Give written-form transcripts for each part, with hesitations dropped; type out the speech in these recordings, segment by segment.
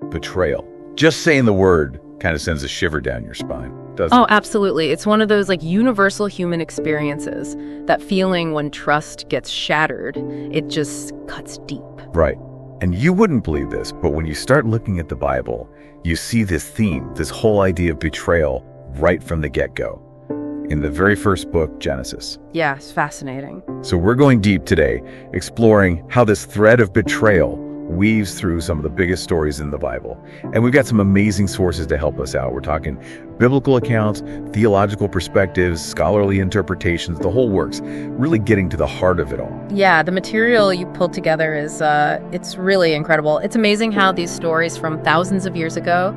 betrayal. Just saying the word kind of sends a shiver down your spine, doesn't it? Oh, absolutely. It's one of those universal human experiences. That feeling when trust gets shattered, it just cuts deep. Right. And you wouldn't believe this, but when you start looking at the Bible, you see this theme, this whole idea of betrayal right from the get-go. In the very first book, Genesis. Yeah, it's fascinating. So we're going deep today, exploring how this thread of betrayal weaves through some of the biggest stories in the Bible. And we've got some amazing sources to help us out. We're talking biblical accounts, theological perspectives, scholarly interpretations, the whole works, really getting to the heart of it all. Yeah, the material you pulled together is, it's really incredible. It's amazing how these stories from thousands of years ago,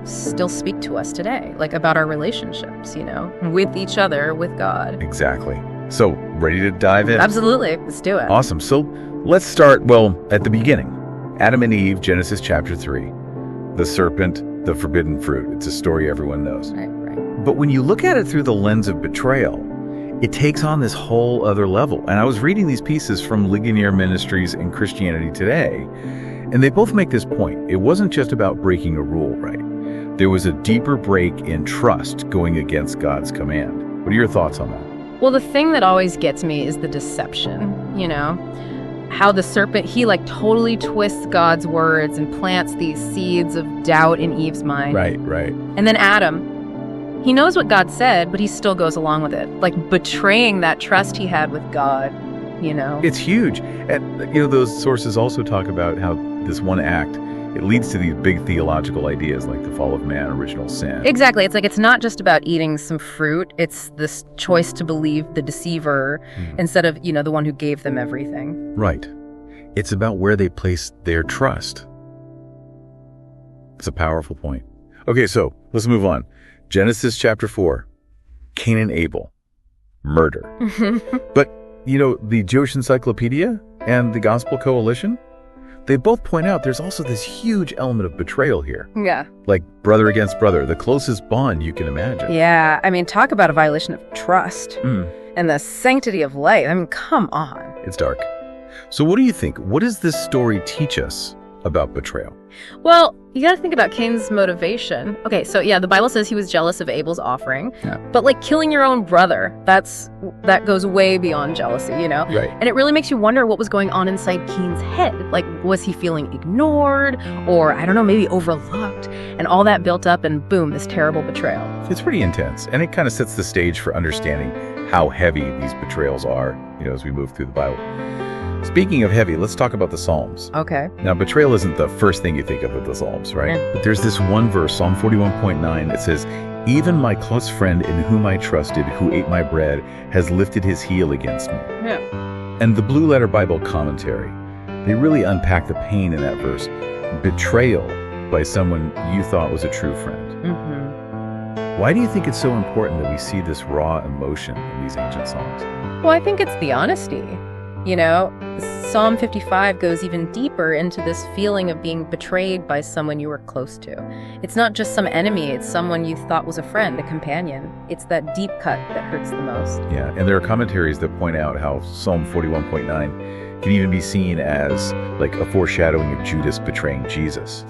still speak to us today, about our relationships, with each other, with God. Exactly. So, ready to dive in? Absolutely. Let's do it. Awesome. So, let's start, at the beginning. Adam and Eve, Genesis chapter 3. The serpent, the forbidden fruit. It's a story everyone knows. Right. But when you look at it through the lens of betrayal, it takes on this whole other level. And I was reading these pieces from Ligonier Ministries and Christianity Today, and they both make this point. It wasn't just about breaking a rule, right? There was a deeper break in trust going against God's command. What are your thoughts on that? Well, the thing that always gets me is the deception, how the serpent, he totally twists God's words and plants these seeds of doubt in Eve's mind. Right. And then Adam, he knows what God said, but he still goes along with it, betraying that trust he had with God, It's huge. And, those sources also talk about how this one act, it leads to these big theological ideas like the fall of man, original sin. Exactly. It's it's not just about eating some fruit. It's this choice to believe the deceiver instead of, the one who gave them everything. Right. It's about where they place their trust. It's a powerful point. Okay, so let's move on. Genesis chapter 4, Cain and Abel, murder. But, the Jewish Encyclopedia and the Gospel Coalition, they both point out there's also this huge element of betrayal here. Yeah. Like brother against brother, the closest bond you can imagine. Yeah. Talk about a violation of trust and the sanctity of life. Come on. It's dark. So what do you think? What does this story teach us about betrayal? Well, you got to think about Cain's motivation. Okay, so the Bible says he was jealous of Abel's offering. Yeah. But killing your own brother, that goes way beyond jealousy, Right. And it really makes you wonder what was going on inside Cain's head. Was he feeling ignored or, I don't know, maybe overlooked? And all that built up and boom, this terrible betrayal. It's pretty intense, and it kind of sets the stage for understanding how heavy these betrayals are, as we move through the Bible. Speaking of heavy, let's talk about the Psalms. Okay. Now, betrayal isn't the first thing you think of with the Psalms, right? Yeah. But there's this one verse, Psalm 41.9, that says, "Even my close friend in whom I trusted, who ate my bread, has lifted his heel against me." Yeah. And the Blue Letter Bible commentary, they really unpack the pain in that verse. Betrayal by someone you thought was a true friend. Mm-hmm. Why do you think it's so important that we see this raw emotion in these ancient songs? Well, I think it's the honesty. Psalm 55 goes even deeper into this feeling of being betrayed by someone you were close to. It's not just some enemy, it's someone you thought was a friend, a companion. It's that deep cut that hurts the most. Yeah, and there are commentaries that point out how Psalm 41.9 can even be seen as a foreshadowing of Judas betraying Jesus,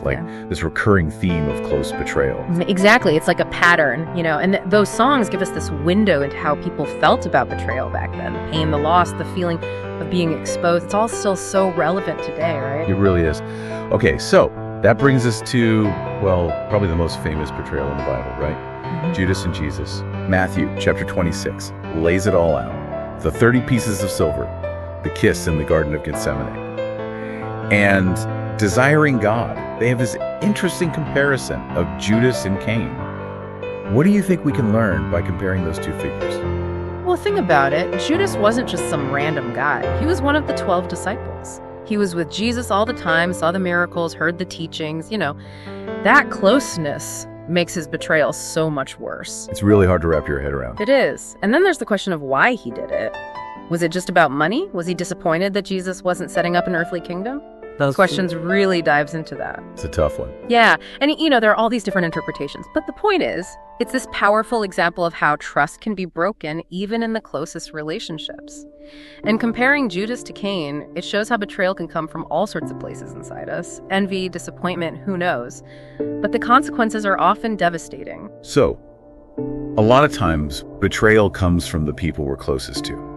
this recurring theme of close betrayal. Exactly. It's like a pattern, and those songs give us this window into how people felt about betrayal back then. The pain, the loss, the feeling of being exposed. It's all still so relevant today, right? It really is. Okay, so that brings us to, probably the most famous betrayal in the Bible, right? Mm-hmm. Judas and Jesus. Matthew chapter 26 lays it all out. The 30 pieces of silver, the kiss in the Garden of Gethsemane, and desiring God. They have this interesting comparison of Judas and Cain. What do you think we can learn by comparing those two figures? Well, think about it. Judas wasn't just some random guy. He was one of the 12 disciples. He was with Jesus all the time, saw the miracles, heard the teachings. That closeness makes his betrayal so much worse. It's really hard to wrap your head around. It is. And then there's the question of why he did it. Was it just about money? Was he disappointed that Jesus wasn't setting up an earthly kingdom? Those questions really dives into that. It's a tough one. Yeah. And, there are all these different interpretations. But the point is It's this powerful example of how trust can be broken even in the closest relationships. And comparing Judas to Cain, it shows how betrayal can come from all sorts of places inside us. Envy, disappointment, who knows? But the consequences are often devastating. So, a lot of times, betrayal comes from the people we're closest to.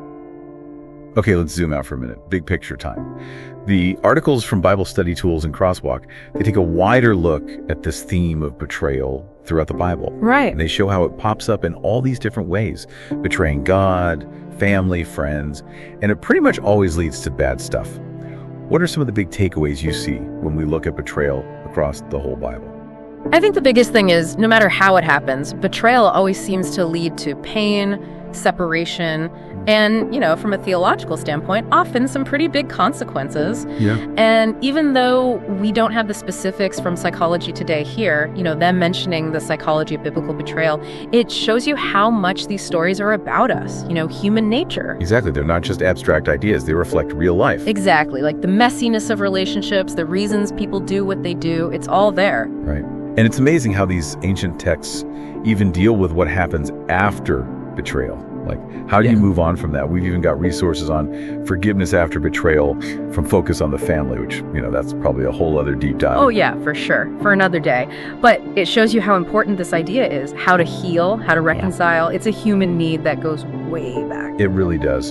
Okay, let's zoom out for a minute. Big picture time. The articles from Bible Study Tools and Crosswalk, they take a wider look at this theme of betrayal throughout the Bible. Right. And they show how it pops up in all these different ways. Betraying God, family, friends, and it pretty much always leads to bad stuff. What are some of the big takeaways you see when we look at betrayal across the whole Bible? I think the biggest thing is, no matter how it happens, betrayal always seems to lead to pain, separation, and, from a theological standpoint, often some pretty big consequences. Yeah. And even though we don't have the specifics from psychology today here, them mentioning the psychology of biblical betrayal, it shows you how much these stories are about us, human nature. Exactly. They're not just abstract ideas. They reflect real life. Exactly. Like the messiness of relationships, the reasons people do what they do, it's all there. Right. And it's amazing how these ancient texts even deal with what happens after betrayal. Like, how do you move on from that? We've even got resources on forgiveness after betrayal from Focus on the Family, which, that's probably a whole other deep dive. Oh, yeah, for sure. For another day. But it shows you how important this idea is, how to heal, how to reconcile. It's a human need that goes way back. It really does.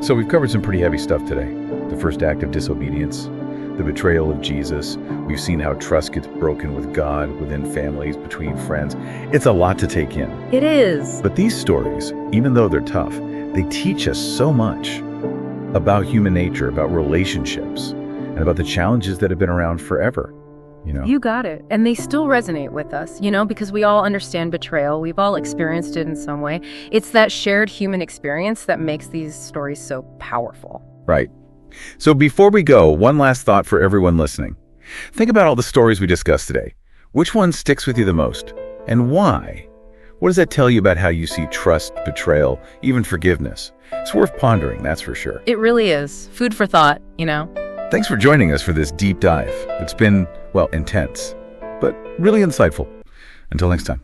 So we've covered some pretty heavy stuff today. The first act of disobedience, the betrayal of Jesus. We've seen how trust gets broken with God, within families, between friends. It's a lot to take in. It is. But these stories, even though they're tough, they teach us so much about human nature, about relationships, and about the challenges that have been around forever. You got it. And they still resonate with us, because we all understand betrayal. We've all experienced it in some way. It's that shared human experience that makes these stories so powerful. Right. So before we go, one last thought for everyone listening. Think about all the stories we discussed today. Which one sticks with you the most? And why? What does that tell you about how you see trust, betrayal, even forgiveness? It's worth pondering, that's for sure. It really is. Food for thought, Thanks for joining us for this deep dive. It's been, intense, but really insightful. Until next time.